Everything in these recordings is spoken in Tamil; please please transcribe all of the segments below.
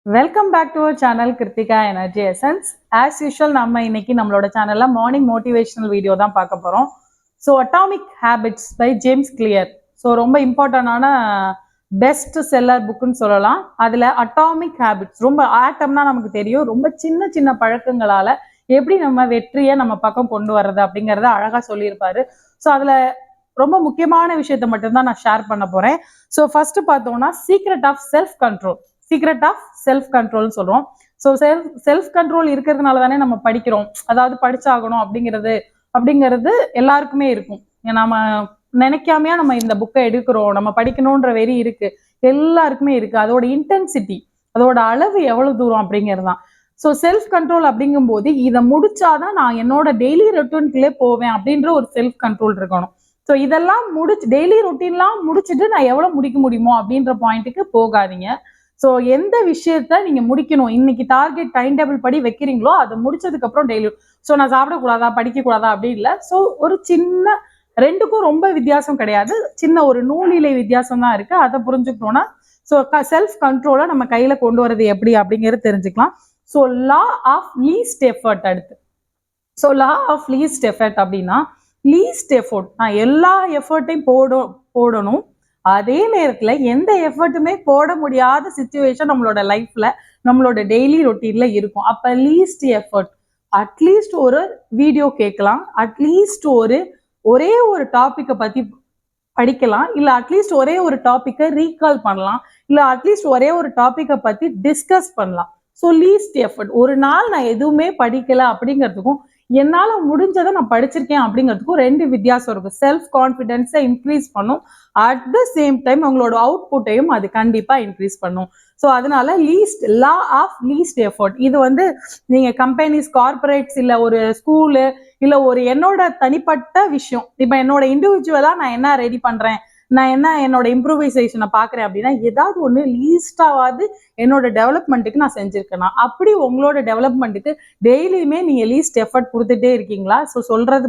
Welcome back to our channel Krithika energy essence. As usual நம்ம இன்னைக்கு நம்மளோட சேனல்ல மார்னிங் மோட்டிவேஷனல் வீடியோ தான் பார்க்க போறோம். So atomic habits by James Clear. So ரொம்ப இம்பார்ட்டண்டான பெஸ்ட் செல்லர் புக்குன்னு சொல்லலாம். அதுல அட்டாமிக் ஹேபிட்ஸ், ரொம்ப ஆட்டம்னா நமக்கு தெரியும், ரொம்ப சின்ன சின்ன பழக்கங்களால எப்படி நம்ம வெற்றியை நம்ம பக்கம் கொண்டு வர்றது அப்படிங்கறத அழகா சொல்லியிருப்பாரு. ஸோ அதுல ரொம்ப முக்கியமான விஷயத்த மட்டும்தான் நான் ஷேர் பண்ண போறேன். ஸோ ஃபர்ஸ்ட் பார்த்தோம்னா secret of self control. Secret of self கண்ட்ரோல்னு சொல்றோம். ஸோ செல்ஃப் கண்ட்ரோல் இருக்கிறதுனால தானே நம்ம படிக்கிறோம், அதாவது படிச்சாகணும் அப்படிங்கிறது எல்லாருக்குமே இருக்கும். நம்ம நினைக்காமையா நம்ம இந்த புக்கை எடுக்கிறோம், நம்ம படிக்கணும்ன்ற வெறி இருக்கு, எல்லாருக்குமே இருக்கு. அதோட இன்டென்சிட்டி, அதோட அளவு எவ்வளவு தூரம் அப்படிங்கிறது தான். ஸோ செல்ஃப் கண்ட்ரோல் அப்படிங்கும் போது இதை முடிச்சாதான் நான் என்னோட டெய்லி ரொட்டீன்குள்ளே போவேன் அப்படின்ற ஒரு செல்ஃப் கண்ட்ரோல் இருக்கணும். ஸோ இதெல்லாம் டெய்லி ரொட்டீன்லாம் முடிச்சுட்டு நான் எவ்வளவு முடிக்க முடியுமோ அப்படின்ற பாயிண்ட்டுக்கு போகாதீங்க. ஸோ எந்த விஷயத்த நீங்க முடிக்கணும், இன்னைக்கு டார்கெட் டைம் டேபிள் படி வைக்கிறீங்களோ அதை முடிச்சதுக்கு அப்புறம் டெய்லி, ஸோ நான் சாப்பிடக்கூடாதா படிக்க கூடாதா அப்படி இல்லை. ஸோ ஒரு சின்ன, ரெண்டுக்கும் ரொம்ப வித்தியாசம் கிடையாது, சின்ன ஒரு நூலிலை வித்தியாசம் தான் இருக்கு. அதை புரிஞ்சுக்கிட்டோம்னா ஸோ செல்ஃப் கண்ட்ரோலை நம்ம கையில கொண்டு வரது எப்படி அப்படிங்கிறது தெரிஞ்சுக்கலாம். So law of least effort அடுத்து. So law of least effort அப்படின்னா, லீஸ்ட் எஃபோர்ட், நான் எல்லா எஃபர்ட்டையும் போடணும், அதே நேரத்துல எந்த எஃபர்ட்டுமே போட முடியாத சிச்சுவேஷன் நம்மளோட லைஃப்ல, நம்மளோட டெய்லி ரொட்டீன்ல இருக்கும். அப்ப லீஸ்ட் எஃபர்ட், அட்லீஸ்ட் ஒரு வீடியோ கேட்கலாம், அட்லீஸ்ட் ஒரே ஒரு டாபிக்கை பத்தி படிக்கலாம், இல்ல அட்லீஸ்ட் ஒரே ஒரு டாபிக்கை ரீகால் பண்ணலாம், இல்ல அட்லீஸ்ட் ஒரே ஒரு டாபிக்கை பத்தி டிஸ்கஸ் பண்ணலாம். So least effort. ஒரு நாள் நான் எதுவுமே படிக்கல அப்படிங்கிறதுக்கும் என்னால முடிஞ்சதை நான் படிச்சிருக்கேன் அப்படிங்கிறதுக்கும் ரெண்டு வித்தியாசம் இருக்கு. செல்ஃப் கான்ஃபிடென்ஸை இன்க்ரீஸ் பண்ணும், அட் த சேம் டைம் உங்களோட அவுட்புட்டையும் அது கண்டிப்பா இன்க்ரீஸ் பண்ணும். ஸோ அதனால லா ஆஃப் லீஸ்ட் எஃபர்ட், இது நீங்க கம்பெனிஸ், கார்பரேட்ஸ், இல்ல ஒரு ஸ்கூலு, இல்ல என்னோட தனிப்பட்ட விஷயம், இப்ப என்னோட இண்டிவிஜுவலா நான் என்ன ரெடி பண்றேன், நான் என்னோட இம்ப்ரூவைசேஷனை பாக்குறேன் அப்படின்னா, ஏதாவது ஒண்ணு லீஸ்டாவது என்னோட டெவலப்மெண்ட்டுக்கு நான் செஞ்சிருக்கேன். அப்படி உங்களோட டெவலப்மெண்ட்டுக்கு டெய்லியுமே நீங்க லீஸ்ட் எஃபர்ட் கொடுத்துட்டே இருக்கீங்களா? ஸோ சொல்றது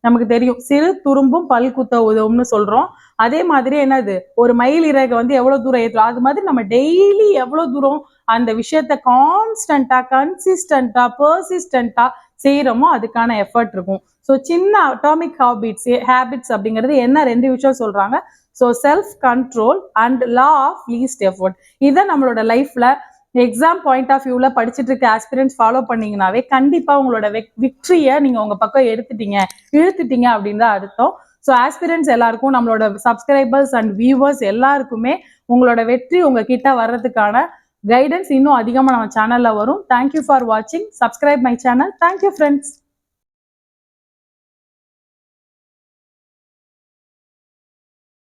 நமக்கு தெரியும், சிறு துரும்பும் பல் குத்த உதவும்னு சொல்றோம். அதே மாதிரி என்னது, ஒரு மயில் இறகு எவ்வளவு தூரம் ஏற்றோம், அது மாதிரி நம்ம டெய்லி எவ்வளவு தூரம் அந்த விஷயத்த கான்ஸ்டன்டா, கன்சிஸ்டன்டா, பர்சிஸ்டன்டா செய்யறோமோ அதுக்கான எஃபர்ட் இருக்கும். ஸோ சின்ன அட்டாமிக் ஹேபிட்ஸ் அப்படிங்கிறது என்ன, ரெண்டு விஷயம் சொல்றாங்க. So self control and law of least effort. இதை நம்மளோட லைஃப்ல எக்ஸாம் பாயிண்ட் ஆஃப் வியூல படிச்சுட்டு இருக்க ஆஸ்பிரன்ஸ் ஃபாலோ பண்ணீங்கன்னாவே கண்டிப்பா உங்களோட விக்டரியை நீங்க உங்க பக்கம் இழுத்துட்டீங்க அப்படின்னு தான் அர்த்தம். ஸோ ஆஸ்பிரன்ஸ் எல்லாருக்கும், நம்மளோட சப்ஸ்கிரைபர்ஸ் அண்ட் வியூவர்ஸ் எல்லாருக்குமே உங்களோட வெற்றி உங்ககிட்ட வர்றதுக்கான கைடன்ஸ் இன்னும் அதிகமாக நம்ம சேனல்ல வரும். தேங்க்யூ ஃபார் வாட்சிங். Subscribe my channel. Thank you friends.